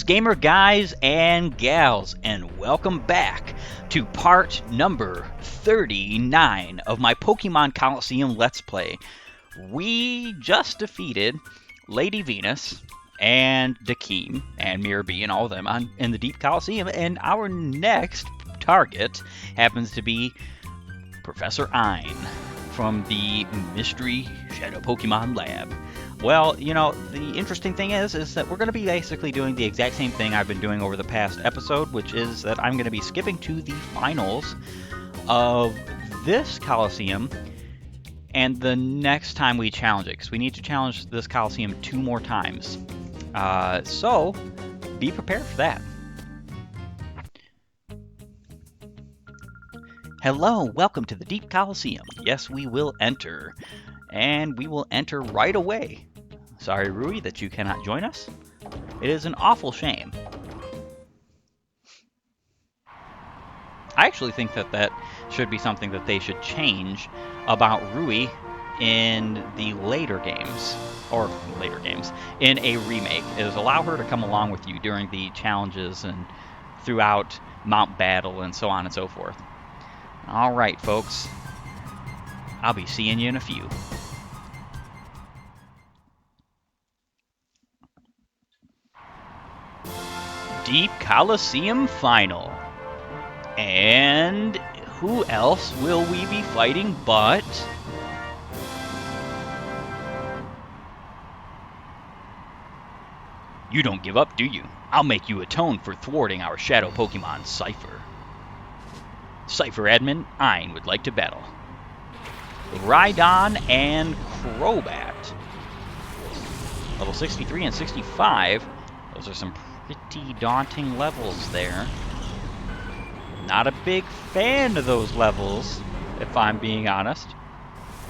gamer guys and gals, and welcome back to part number 39 of my Pokemon Colosseum Let's Play. We just defeated Lady Venus and Dakeem and Mirabee and all of them in the Deep Colosseum, and our next target happens to be Professor Ein from the Mystery Shadow Pokemon Lab. Well, you know, the interesting thing is that we're going to be basically doing the exact same thing I've been doing over the past episode, which is that I'm going to be skipping to the finals of this Colosseum and the next time we challenge it, because we need to challenge this Colosseum 2 more times. So, be prepared for that. Hello, welcome to the Deep Colosseum. Yes, we will enter. And we will enter right away. Sorry, Rui, that you cannot join us. It is an awful shame. I actually think that should be something that they should change about Rui in the later games, in a remake, is allow her to come along with you during the challenges and throughout Mount Battle and so on and so forth. Alright, folks. I'll be seeing you in a few. Deep Colosseum Final. And who else will we be fighting but... You don't give up, do you? I'll make you atone for thwarting our shadow Pokemon, Cypher. Cypher admin, Ein would like to battle. Rhydon and Crobat. Level 63 and 65. Those are some pretty daunting levels there. Not a big fan of those levels, if I'm being honest.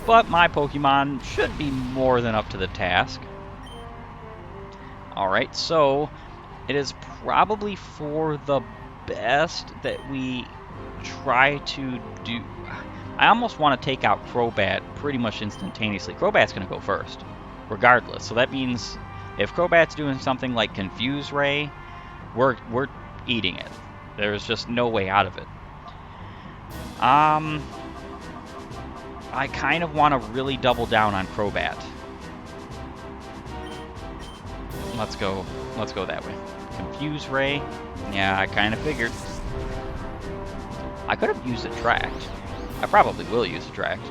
But my Pokemon should be more than up to the task. Alright, so it is probably for the best that we try to do... I almost want to take out Crobat pretty much instantaneously. Crobat's going to go first, regardless. So that means if Crobat's doing something like Confuse Ray, we're eating it. There's just no way out of it. I kind of want to really double down on Crobat. Let's go that way. Confuse Ray. Yeah, I kind of figured. I could have used Attract. I probably will use Attract.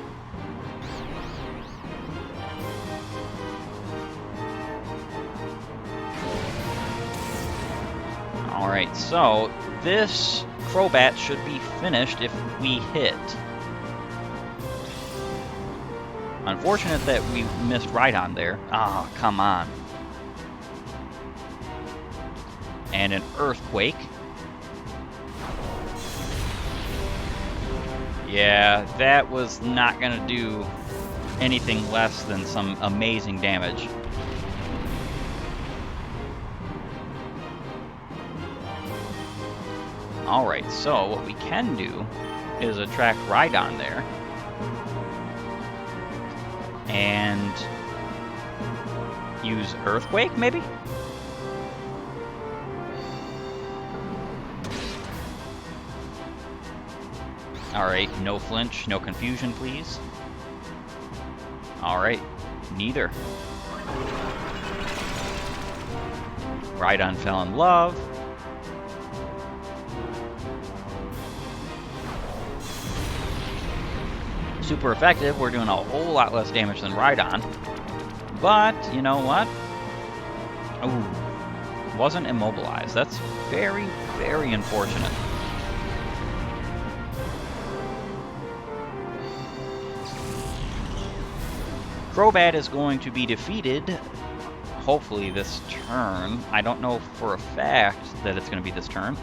Alright, so this Crobat should be finished if we hit. Unfortunate that we missed Rhydon there. Oh, come on. And an Earthquake. Yeah, that was not going to do anything less than some amazing damage. Alright, so what we can do is attract Rhydon there. And use Earthquake, maybe? Alright, no flinch, no confusion, please. Alright, neither. Rhydon fell in love. Super effective. We're doing a whole lot less damage than Rhydon. But, you know what? Ooh, wasn't immobilized. That's very, very unfortunate. Crobat is going to be defeated, hopefully this turn. I don't know for a fact that it's going to be this turn,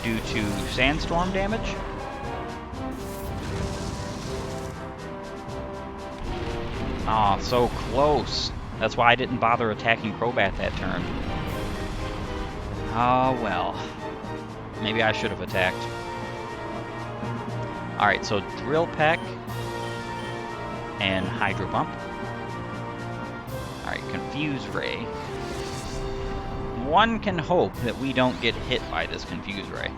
due to Sandstorm damage. Aw, oh, so close. That's why I didn't bother attacking Crobat that turn. Oh, well. Maybe I should have attacked. Alright, so Drill Peck and Hydro Pump. Alright, Confuse Ray. one can hope that we don't get hit by this Confuse Ray.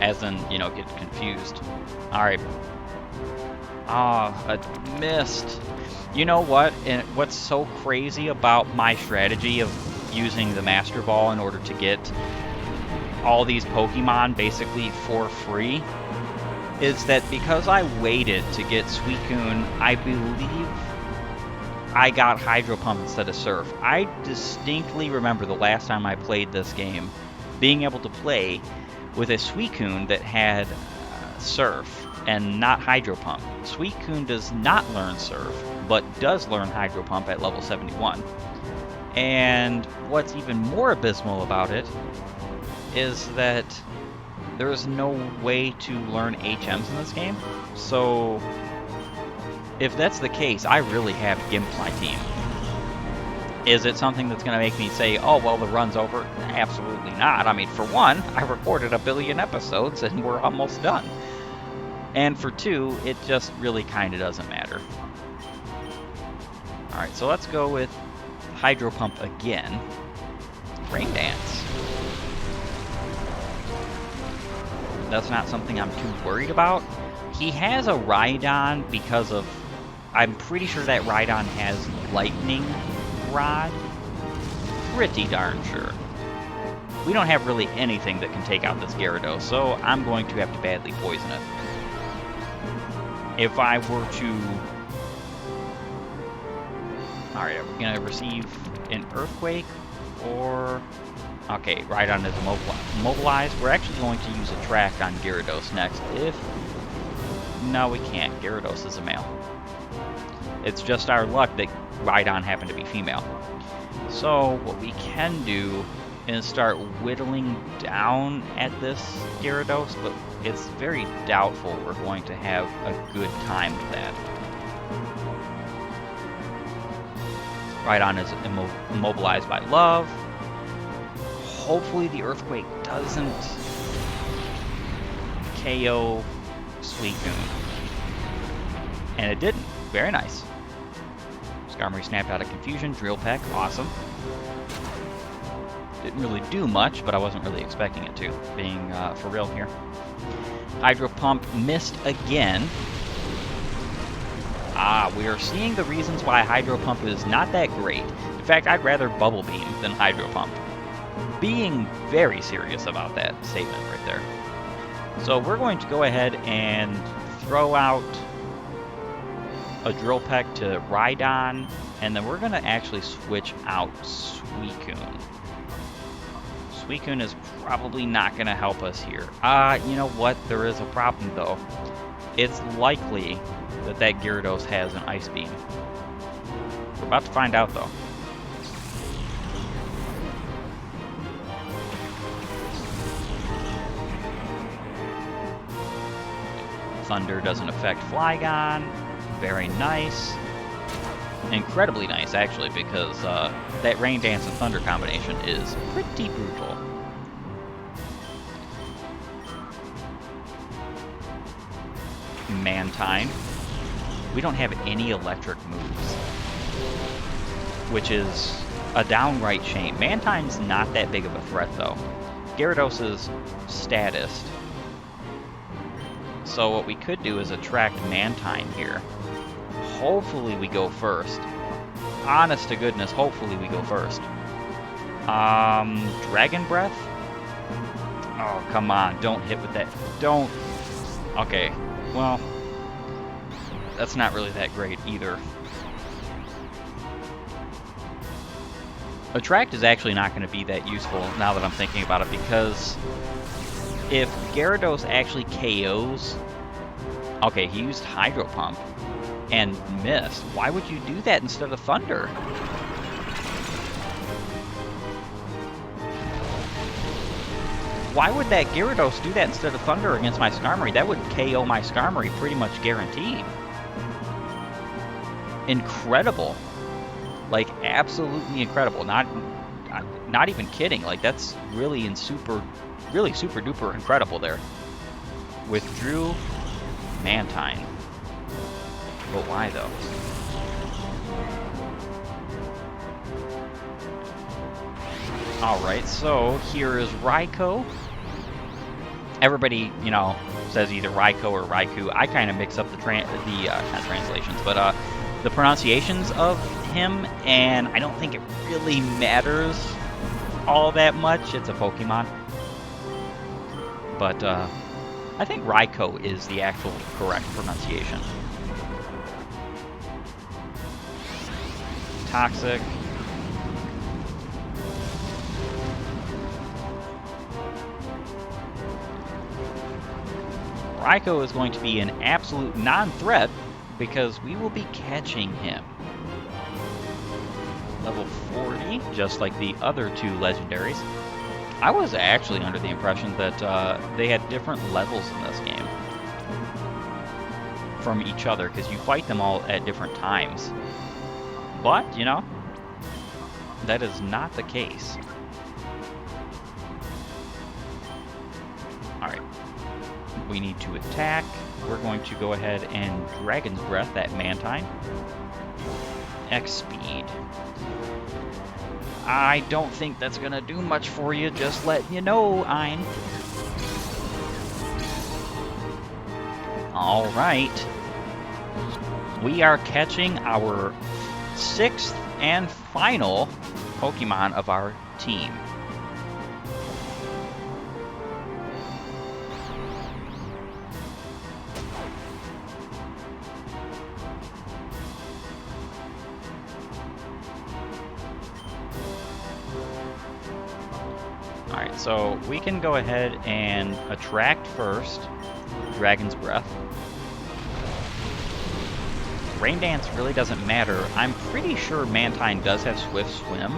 As in, you know, get confused. Alright. Ah, a missed. You know what? And what's so crazy about my strategy of using the Master Ball in order to get all these Pokemon basically for free is that because I waited to get Suicune, I believe I got Hydro Pump instead of Surf. I distinctly remember the last time I played this game being able to play with a Suicune that had Surf and not Hydro Pump. Suicune does not learn Surf, but does learn Hydro Pump at level 71. And what's even more abysmal about it is that there is no way to learn HMs in this game. So if that's the case, I really have gimped my team. Is it something that's going to make me say, oh, well, the run's over? Absolutely not. I mean, for one, I recorded 1 billion episodes and we're almost done. And for two, it just really kind of doesn't matter. Alright, so let's go with Hydro Pump again. Rain Dance. That's not something I'm too worried about. He has a Rhydon because of... I'm pretty sure that Rhydon has Lightning Rod. Pretty darn sure. We don't have really anything that can take out this Gyarados, so I'm going to have to badly poison it. If I were to... Alright, are we going to receive an Earthquake or... Okay, Rhydon is immobilized. We're actually going to use Attract on Gyarados next. If... No, we can't. Gyarados is a male. It's just our luck that Rhydon happened to be female. So, what we can do is start whittling down at this Gyarados, but it's very doubtful we're going to have a good time with that. Rhydon is immobilized by Love. Hopefully the Earthquake doesn't KO Suicune. And it didn't. Very nice. Skarmory snapped out of Confusion. Drill Peck. Awesome. Didn't really do much, but I wasn't really expecting it to, being for real here. Hydro Pump missed again. Ah, we are seeing the reasons why Hydro Pump is not that great. In fact, I'd rather Bubble Beam than Hydro Pump. Being very serious about that statement right there. So we're going to go ahead and throw out a Drill Peck to Rhydon, and then we're going to actually switch out Suicune. Suicune is probably not going to help us here. You know what? There is a problem, though. It's likely that that Gyarados has an Ice Beam. We're about to find out, though. Thunder doesn't affect Flygon. Very nice. Incredibly nice, actually, because that Rain Dance and Thunder combination is pretty brutal. Mantine. We don't have any electric moves, which is a downright shame. Mantine's not that big of a threat, though. Gyarados is statist. So what we could do is attract Mantine here. Hopefully we go first. Honest to goodness, hopefully we go first. Dragon Breath? Oh, come on, don't hit with that. Don't. Okay, well, that's not really that great either. Attract is actually not going to be that useful now that I'm thinking about it, because if Gyarados actually KOs... Okay, he used Hydro Pump and missed. Why would you do that instead of Thunder? Why would that Gyarados do that instead of Thunder against my Skarmory? That would KO my Skarmory pretty much guaranteed. Incredible. Like, absolutely incredible. Not even kidding. Like, that's really super duper incredible there. Withdrew Mantine. But why, though? Alright, so here is Raikou. Everybody, you know, says either Raikou or Raikou. I kind of mix up the not translations, but the pronunciations of him, and I don't think it really matters all that much. It's a Pokemon. But I think Raikou is the actual correct pronunciation. Toxic. Raikou is going to be an absolute non-threat because we will be catching him. Level 40, just like the other two legendaries. I was actually under the impression that they had different levels in this game from each other because you fight them all at different times. But, you know, that is not the case. Alright. We need to attack. We're going to go ahead and Dragon's Breath that Mantine. X speed. I don't think that's gonna do much for you, just letting you know, Ein. Alright. We are catching our 6th and final Pokemon of our team. Alright, so we can go ahead and attract first, Dragon's Breath. Rain Dance really doesn't matter. I'm pretty sure Mantine does have Swift Swim,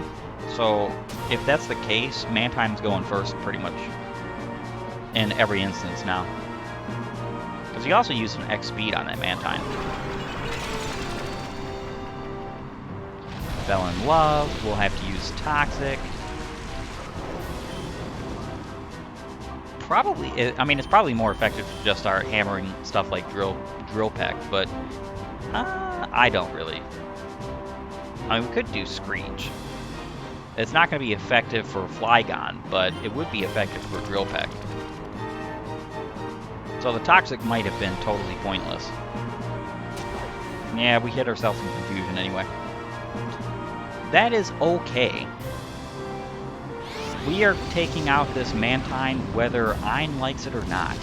so if that's the case, Mantine's going first pretty much in every instance now. Because he also used an X speed on that Mantine. Fell in Love, we'll have to use Toxic. Probably, I mean, it's probably more effective to just start hammering stuff like Drill Peck, but I don't really. I mean, we could do Screech. It's not going to be effective for Flygon, but it would be effective for Drill Peck. So the Toxic might have been totally pointless. Yeah, we hit ourselves in confusion anyway. That is okay. We are taking out this Mantine whether Ein likes it or not.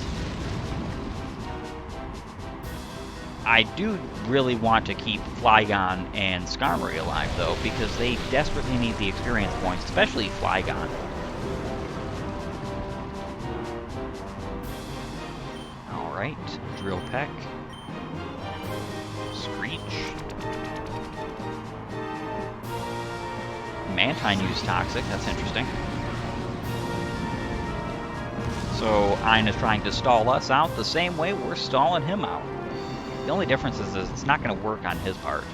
I do really want to keep Flygon and Skarmory alive, though, because they desperately need the experience points, especially Flygon. Alright, Drill Peck. Screech. Mantine used Toxic, that's interesting. So Ein is trying to stall us out the same way we're stalling him out. The only difference is it's not going to work on his part.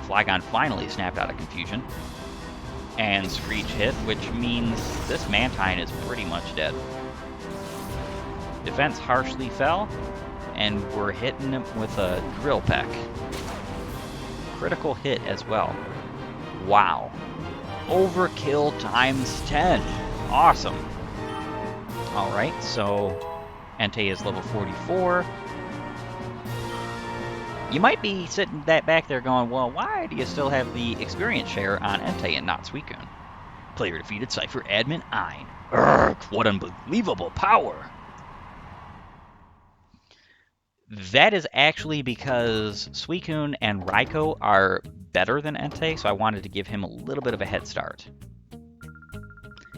Flygon finally snapped out of confusion. And Screech hit, which means this Mantine is pretty much dead. Defense harshly fell, and we're hitting him with a Drill Peck. Critical hit as well. Wow. Overkill times 10. Awesome. Alright, so Entei is level 44. You might be sitting back there going, well, why do you still have the experience share on Entei and not Suicune? Player defeated Cypher admin Ein. Urgh, what unbelievable power! That is actually because Suicune and Raikou are better than Entei, so I wanted to give him a little bit of a head start.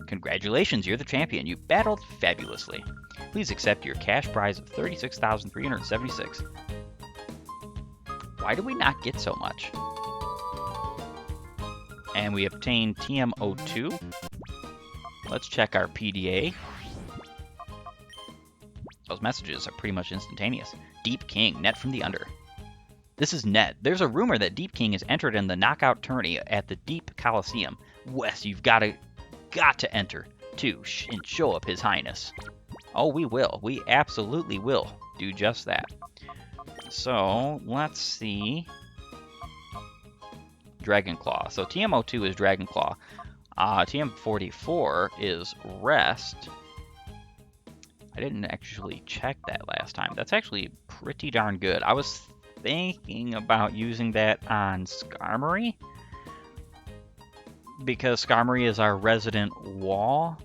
Congratulations, you're the champion. You battled fabulously. Please accept your cash prize of 36,376. Why do we not get so much? And we obtained TM02. Let's check our PDA. Those messages are pretty much instantaneous. Deep King, net from the under. This is net. There's a rumor that Deep King is entered in the knockout tourney at the Deep Colosseum. Wes, you've got to enter, too, and show up His Highness. Oh, we will. We absolutely will do just that. So let's see. Dragon Claw. So TM02 is Dragon Claw. TM44 is Rest. I didn't actually check that last time. That's actually pretty darn good. I was thinking about using that on Skarmory, because Skarmory is our resident wall.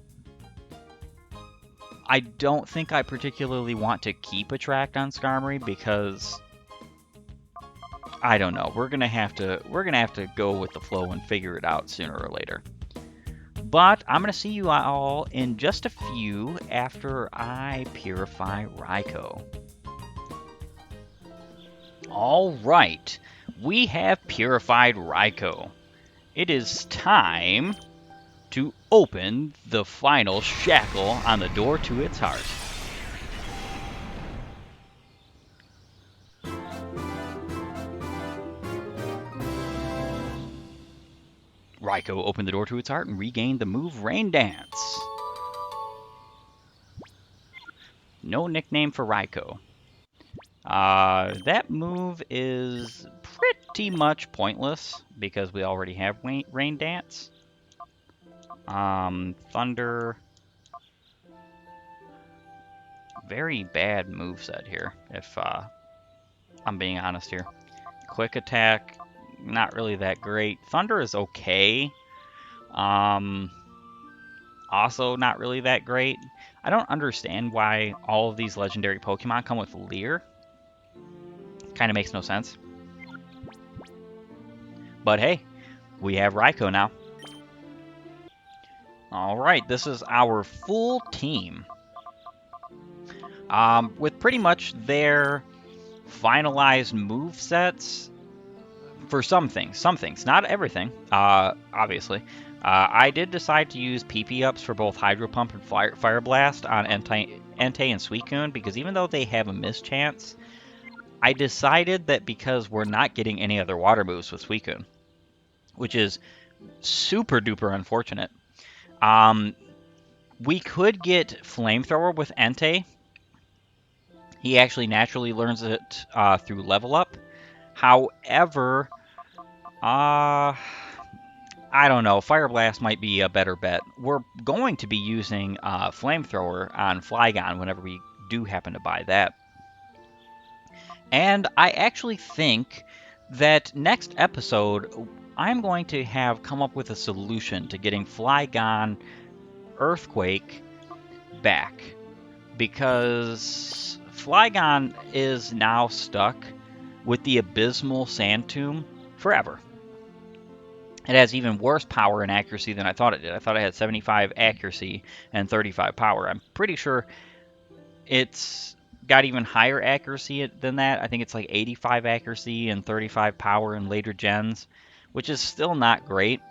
I don't think I particularly want to keep Attract on Skarmory because I don't know. We're gonna have to go with the flow and figure it out sooner or later. But I'm gonna see you all in just a few after I purify Raikou. All right, we have purified Raikou. It is time to open the final shackle on the door to its heart. Raikou opened the door to its heart and regained the move Rain Dance. No nickname for Raikou. That move is pretty much pointless because we already have Rain Dance. Thunder. Very bad moveset here, if I'm being honest here. Quick Attack, not really that great. Thunder is okay. Also not really that great. I don't understand why all of these legendary Pokemon come with Leer. Kind of makes no sense. But hey, we have Raikou now. Alright, this is our full team. With pretty much their finalized movesets for some things, not everything, obviously. I did decide to use PP ups for both Hydro Pump and Fire Blast on Entei and Suicune, because even though they have a mischance, I decided that because we're not getting any other water moves with Suicune, which is super duper unfortunate. We could get Flamethrower with Entei. He actually naturally learns it through level up. However, I don't know. Fire Blast might be a better bet. We're going to be using Flamethrower on Flygon whenever we do happen to buy that. And I actually think that next episode, I'm going to have come up with a solution to getting Flygon Earthquake back, because Flygon is now stuck with the Abysmal Sand Tomb forever. It has even worse power and accuracy than I thought it did. I thought it had 75 accuracy and 35 power. I'm pretty sure it's got even higher accuracy than that. I think it's like 85 accuracy and 35 power in later gens, which is still not great.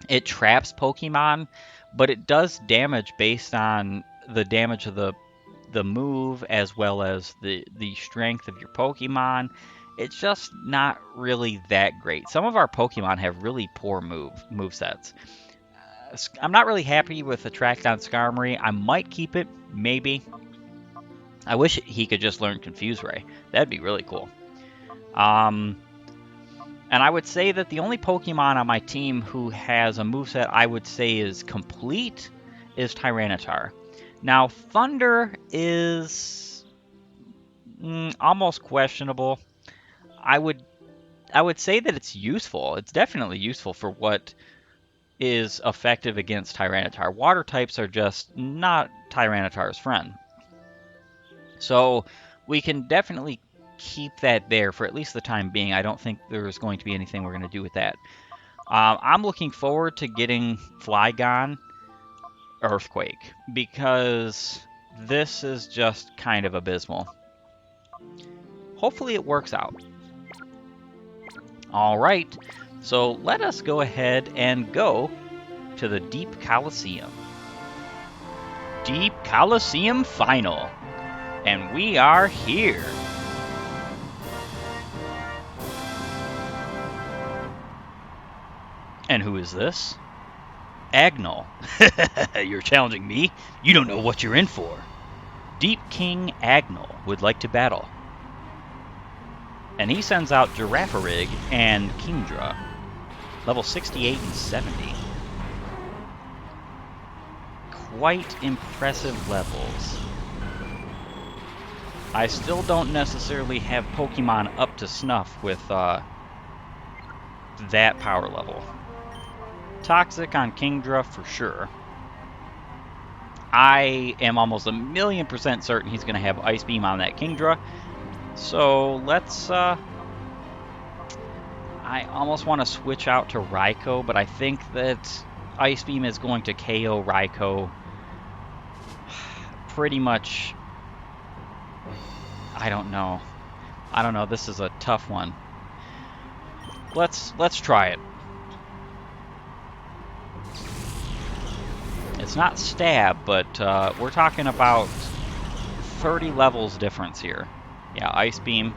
It traps Pokemon, but it does damage based on the damage of the move as well as the strength of your Pokemon. It's just not really that great. Some of our Pokemon have really poor movesets. I'm not really happy with Attract on Skarmory. I might keep it, maybe. I wish he could just learn Confuse Ray. That'd be really cool. And I would say that the only Pokemon on my team who has a moveset I would say is complete is Tyranitar. Now, Thunder is almost questionable. I would say that it's useful. It's definitely useful for what is effective against Tyranitar. Water types are just not Tyranitar's friend. So we can definitely keep that there for at least the time being. I don't think there's going to be anything we're going to do with that. I'm looking forward to getting Flygon Earthquake, because this is just kind of abysmal. Hopefully it works out. Alright, so let us go ahead and go to the Deep Colosseum. Deep Colosseum Final. And we are here. And who is this? Agnol. You're challenging me? You don't know what you're in for. Deep King Agnol would like to battle. And he sends out Girafarig and Kingdra. Level 68 and 70. Quite impressive levels. I still don't necessarily have Pokemon up to snuff with that power level. Toxic on Kingdra for sure. I am almost 1,000,000% certain he's going to have Ice Beam on that Kingdra. So let's... I almost want to switch out to Raikou, but I think that Ice Beam is going to KO Raikou pretty much... I don't know. This is a tough one. Let's try it. It's not stab, but we're talking about 30 levels difference here. Yeah, Ice Beam.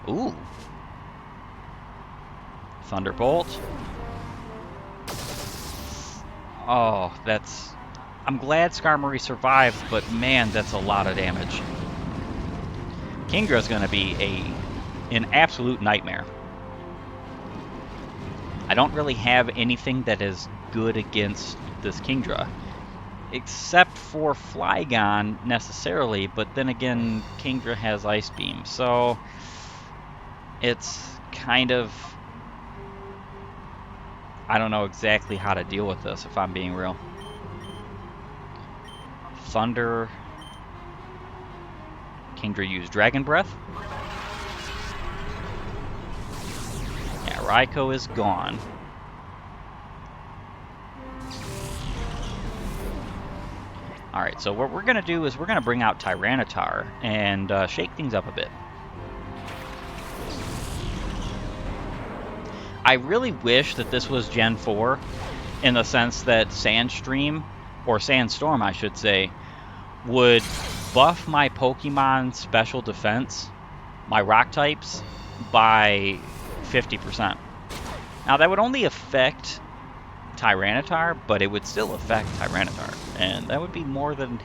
Ooh. Thunderbolt. Oh, that's... I'm glad Skarmory survived, but man, that's a lot of damage. Kingdra's going to be an absolute nightmare. I don't really have anything that is good against this Kingdra, except for Flygon necessarily, but then again, Kingdra has Ice Beam, so it's kind of... I don't know exactly how to deal with this, if I'm being real. Thunder. Kingdra used Dragon Breath. Yeah, Raikou is gone. Alright, so what we're going to do is we're going to bring out Tyranitar and shake things up a bit. I really wish that this was Gen 4 in the sense that Sandstream, or Sandstorm I should say, would buff my Pokemon special defense, my rock types, by 50%. Now that would only affect Tyranitar, but it would still affect Tyranitar, and that would be more than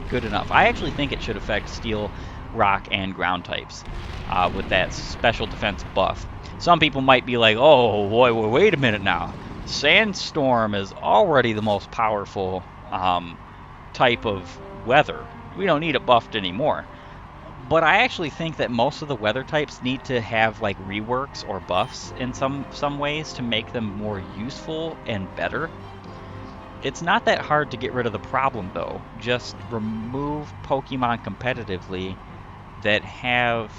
good enough. I actually think it should affect Steel, Rock, and Ground types with that special defense buff. Some people might be like, oh, boy, wait a minute now. Sandstorm is already the most powerful type of weather. We don't need it buffed anymore. But I actually think that most of the weather types need to have like reworks or buffs in some ways to make them more useful and better. It's not that hard to get rid of the problem though. Just remove Pokemon competitively that have,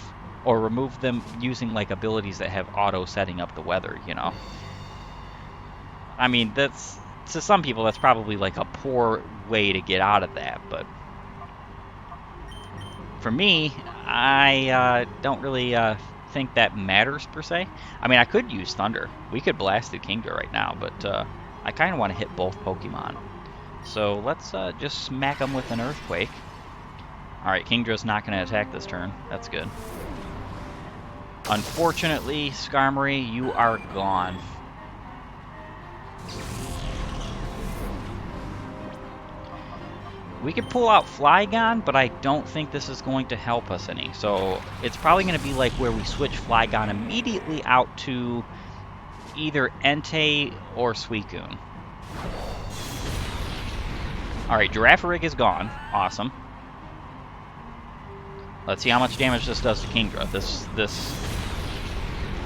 or remove them using like abilities that have auto setting up the weather, you know. I mean, that's, to some people that's probably like a poor way to get out of that, but for me, I don't really think that matters per se. I mean, I could use Thunder. We could blast through Kingdra right now, but I kind of want to hit both Pokemon. So let's just smack them with an Earthquake. Alright, Kingdra's not going to attack this turn. That's good. Unfortunately, Skarmory, you are gone. We could pull out Flygon, but I don't think this is going to help us any. So it's probably going to be like where we switch Flygon immediately out to either Entei or Suicune. Alright, Girafarig is gone. Awesome. Let's see how much damage this does to Kingdra. This...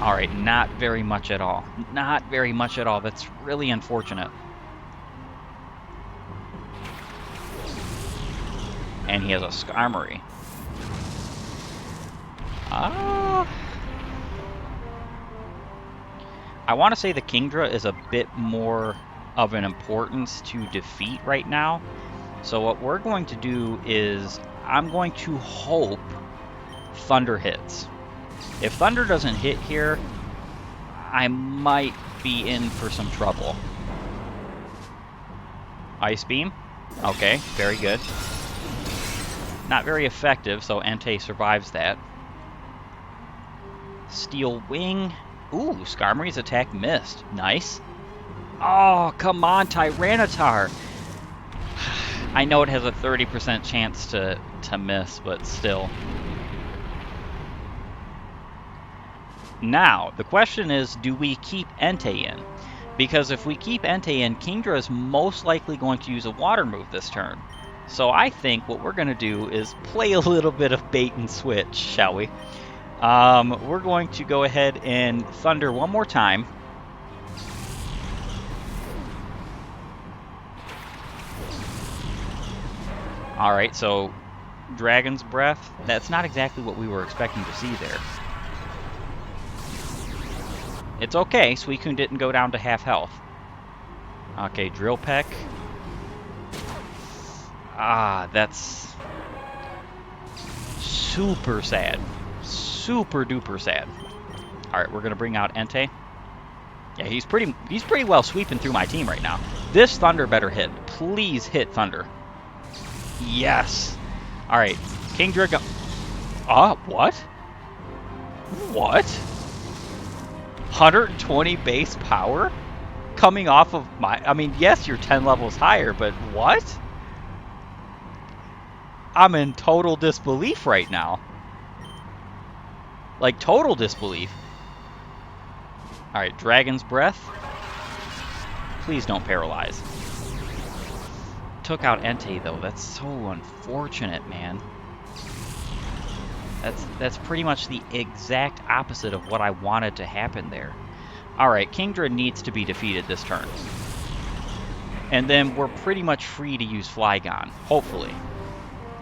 Alright, not very much at all. Not very much at all. That's really unfortunate. And he has a Skarmory. I want to say the Kingdra is a bit more of an importance to defeat right now. So what we're going to do is I'm going to hope Thunder hits. If Thunder doesn't hit here, I might be in for some trouble. Ice Beam. Okay, very good. Not very effective, so Entei survives that. Steel Wing. Ooh, Skarmory's attack missed. Nice. Oh, come on, Tyranitar. I know it has a 30% chance to to miss, but still. Now, the question is, do we keep Entei in? Because if we keep Entei in, Kingdra is most likely going to use a water move this turn. So I think what we're going to do is play a little bit of bait and switch, shall we? We're going to go ahead and Thunder one more time. Alright, so Dragon's Breath. That's not exactly what we were expecting to see there. It's okay, Suicune didn't go down to half health. Okay, Drill Peck. Ah, that's super sad. Super duper sad. Alright, we're gonna bring out Entei. Yeah, he's pretty well sweeping through my team right now. This Thunder better hit. Please hit Thunder. Yes. Alright, Kingdra go. What? What? 120 base power? Coming off of my... I mean, yes, you're 10 levels higher, but what? I'm in total disbelief right now. Like, total disbelief. Alright, Dragon's Breath. Please don't paralyze. Took out Entei, though. That's so unfortunate, man. That's pretty much the exact opposite of what I wanted to happen there. Alright, Kingdra needs to be defeated this turn. And then we're pretty much free to use Flygon, hopefully.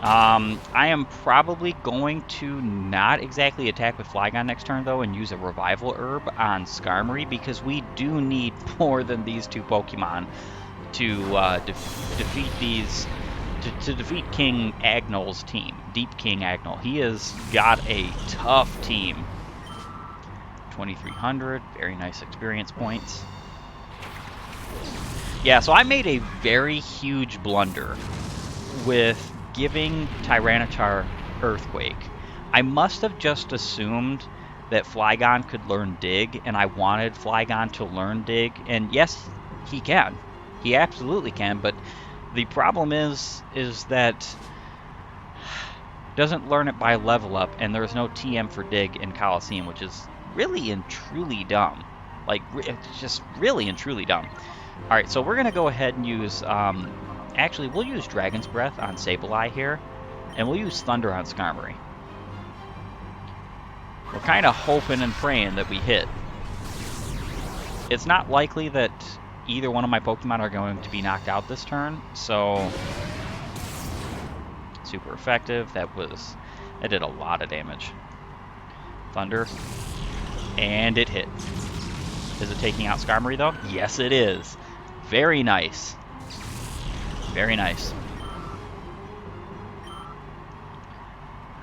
I am probably going to not exactly attack with Flygon next turn, though, and use a Revival Herb on Skarmory, because we do need more than these two Pokemon to defeat these... To defeat King Agnol's team, Deep King Agnol. He has got a tough team. 2,300, very nice experience points. Yeah, so I made a very huge blunder with giving Tyranitar Earthquake. I must have just assumed that Flygon could learn Dig, and I wanted Flygon to learn Dig, and yes, he can. He absolutely can, but the problem is that doesn't learn it by level up, and there's no TM for Dig in Colosseum, which is really and truly dumb. Like, it's just really and truly dumb. Alright, so we're going to go ahead and use... actually, we'll use Dragon's Breath on Sableye here, and we'll use Thunder on Skarmory. We're kind of hoping and praying that we hit. It's not likely that either one of my Pokemon are going to be knocked out this turn, so super effective. That did a lot of damage. Thunder, and it hit. Is it taking out Skarmory though? Yes, it is. Very nice. Very nice.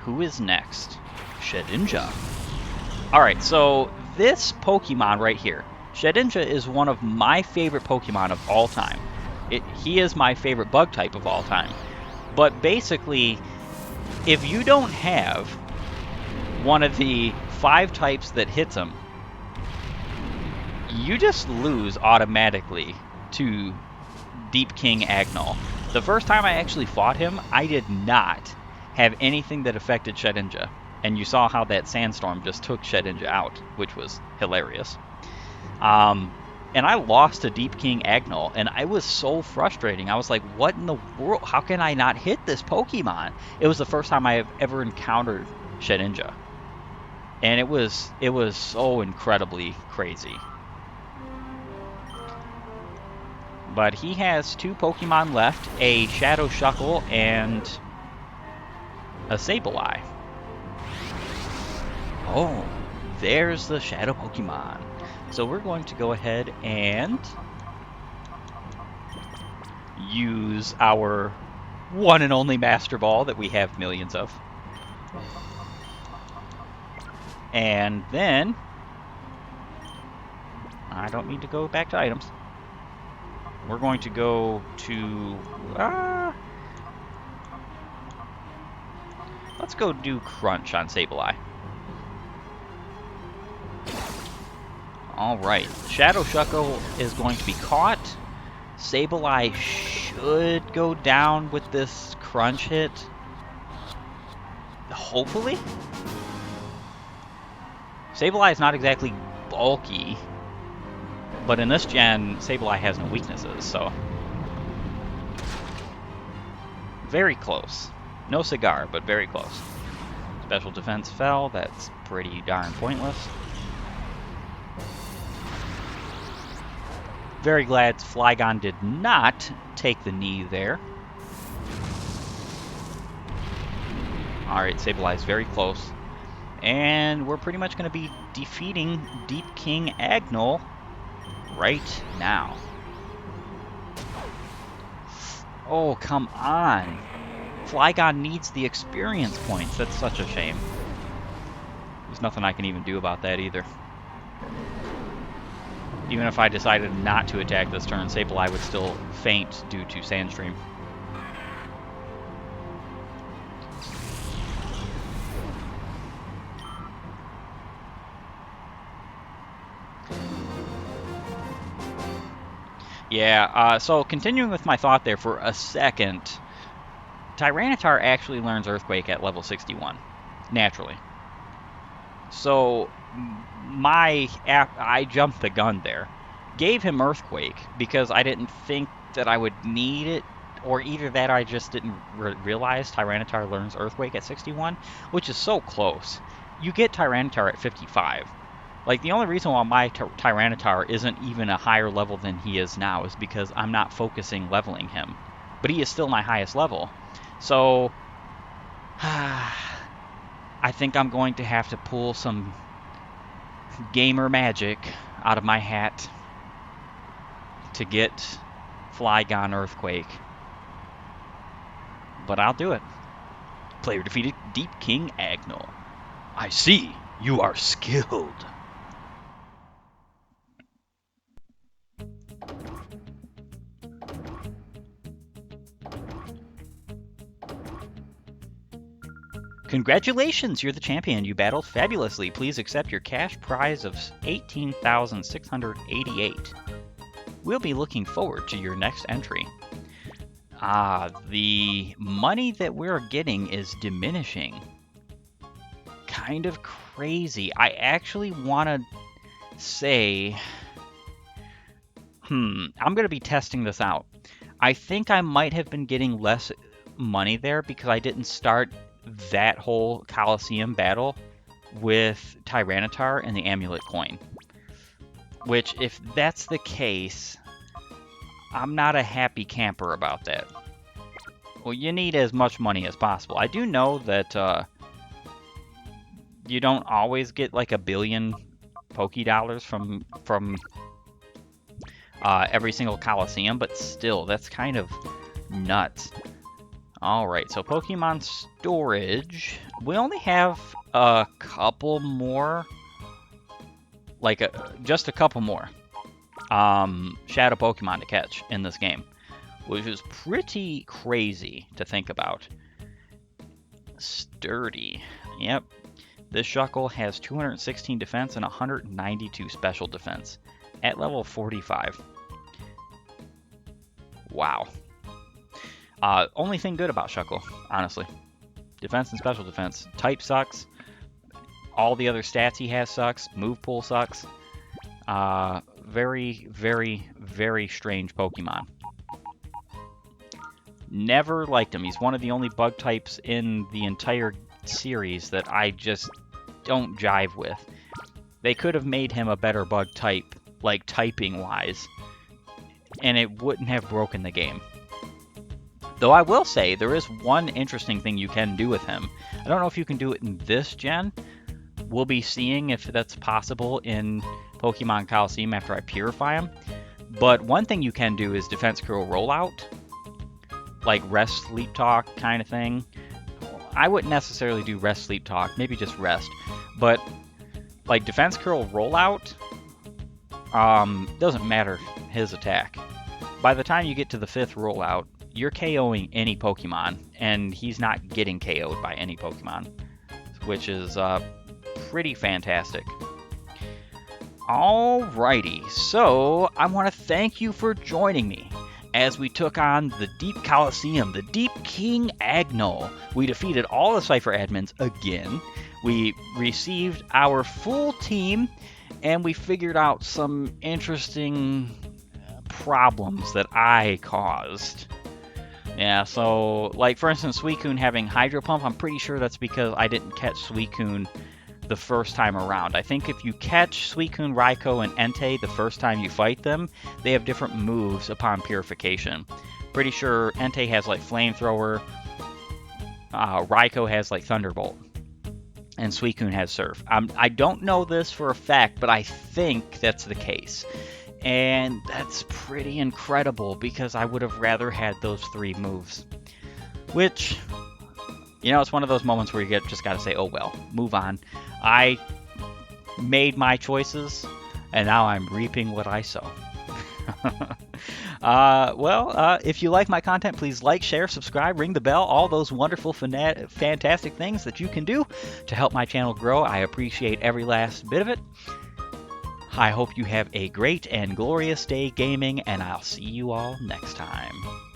Who is next? Shedinja. Alright, so this Pokemon right here, Shedinja, is one of my favorite Pokemon of all time. He is my favorite bug type of all time. But basically, if you don't have one of the 5 types that hits him, you just lose automatically to Deep King Agnol. The first time I actually fought him, I did not have anything that affected Shedinja. And you saw how that Sandstorm just took Shedinja out, which was hilarious. And I lost to Deep King Agnol, and I was so frustrating. I was like, what in the world? How can I not hit this Pokemon? It was the first time I have ever encountered Shedinja. And it was so incredibly crazy. But he has 2 Pokemon left, a Shadow Shuckle and a Sableye. Oh, there's the Shadow Pokemon. So we're going to go ahead and use our one and only Master Ball that we have millions of. And then, I don't need to go back to items. We're going to go to, let's go do Crunch on Sableye. Alright, Shadow Shuckle is going to be caught. Sableye should go down with this Crunch hit. hopefully. Sableye is not exactly bulky, but in this gen, Sableye has no weaknesses, so... Very close. No cigar, but very close. Special defense fell. That's pretty darn pointless. Very glad Flygon did not take the knee there. Alright, Sableye is very close. And we're pretty much going to be defeating Deep King Agnol right now. Oh, come on. Flygon needs the experience points. That's such a shame. There's nothing I can even do about that either. Even if I decided not to attack this turn, Sableye would still faint due to Sandstream. Yeah, so continuing with my thought there for a second, Tyranitar actually learns Earthquake at level 61, naturally. So I jumped the gun there. Gave him Earthquake because I didn't think that I would need it, or either that I just didn't realize Tyranitar learns Earthquake at 61, which is so close. You get Tyranitar at 55. Like, the only reason why my Tyranitar isn't even a higher level than he is now is because I'm not focusing leveling him. But he is still my highest level. So, I think I'm going to have to pull some gamer magic out of my hat to get Flygon Earthquake. But I'll do it. Player defeated Deep King Agnol. I see you are skilled. Congratulations, you're the champion. You battled fabulously. Please accept your cash prize of 18,688. We'll be looking forward to your next entry. The money that we're getting is diminishing. Kind of crazy. I actually want to say... I'm going to be testing this out. I think I might have been getting less money there because I didn't start that whole Colosseum battle with Tyranitar and the Amulet Coin. Which, if that's the case, I'm not a happy camper about that. Well, you need as much money as possible. I do know that you don't always get like 1 billion Pokédollars from every single Colosseum, but still, that's kind of nuts. Alright, so Pokemon storage. We only have a couple more. Just a couple more. Shadow Pokemon to catch in this game. Which is pretty crazy to think about. Sturdy. Yep. This Shuckle has 216 defense and 192 special defense. At level 45. Wow. Only thing good about Shuckle, honestly. Defense and special defense. Type sucks. All the other stats he has sucks. Move pool sucks. Very, very, very strange Pokemon. Never liked him. He's one of the only bug types in the entire series that I just don't jive with. They could have made him a better bug type, like typing-wise, and it wouldn't have broken the game. Though I will say, there is one interesting thing you can do with him. I don't know if you can do it in this gen. We'll be seeing if that's possible in Pokemon Colosseum after I purify him. But one thing you can do is Defense Curl Rollout. Like Rest, Sleep Talk kind of thing. I wouldn't necessarily do Rest, Sleep Talk. Maybe just Rest. But like Defense Curl Rollout, doesn't matter his attack. By the time you get to the 5th rollout, you're KOing any Pokemon, and he's not getting KO'd by any Pokemon, which is pretty fantastic. Alrighty, so I want to thank you for joining me. as we took on the Deep Colosseum, the Deep King Agnol. We defeated all the Cypher admins again. We received our full team, and we figured out some interesting problems that I caused. Yeah, so, like, for instance, Suicune having Hydro Pump, I'm pretty sure that's because I didn't catch Suicune the first time around. I think if you catch Suicune, Raikou, and Entei the first time you fight them, they have different moves upon purification. Pretty sure Entei has, like, Flamethrower, Raikou has, like, Thunderbolt, and Suicune has Surf. I don't know this for a fact, but I think that's the case. And that's pretty incredible because I would have rather had those 3 moves. Which, you know, it's one of those moments where you just gotta say, oh well, move on. I made my choices, and now I'm reaping what I sow. If you like my content, please like, share, subscribe, ring the bell, all those wonderful, fantastic things that you can do to help my channel grow. I appreciate every last bit of it. I hope you have a great and glorious day gaming, and I'll see you all next time.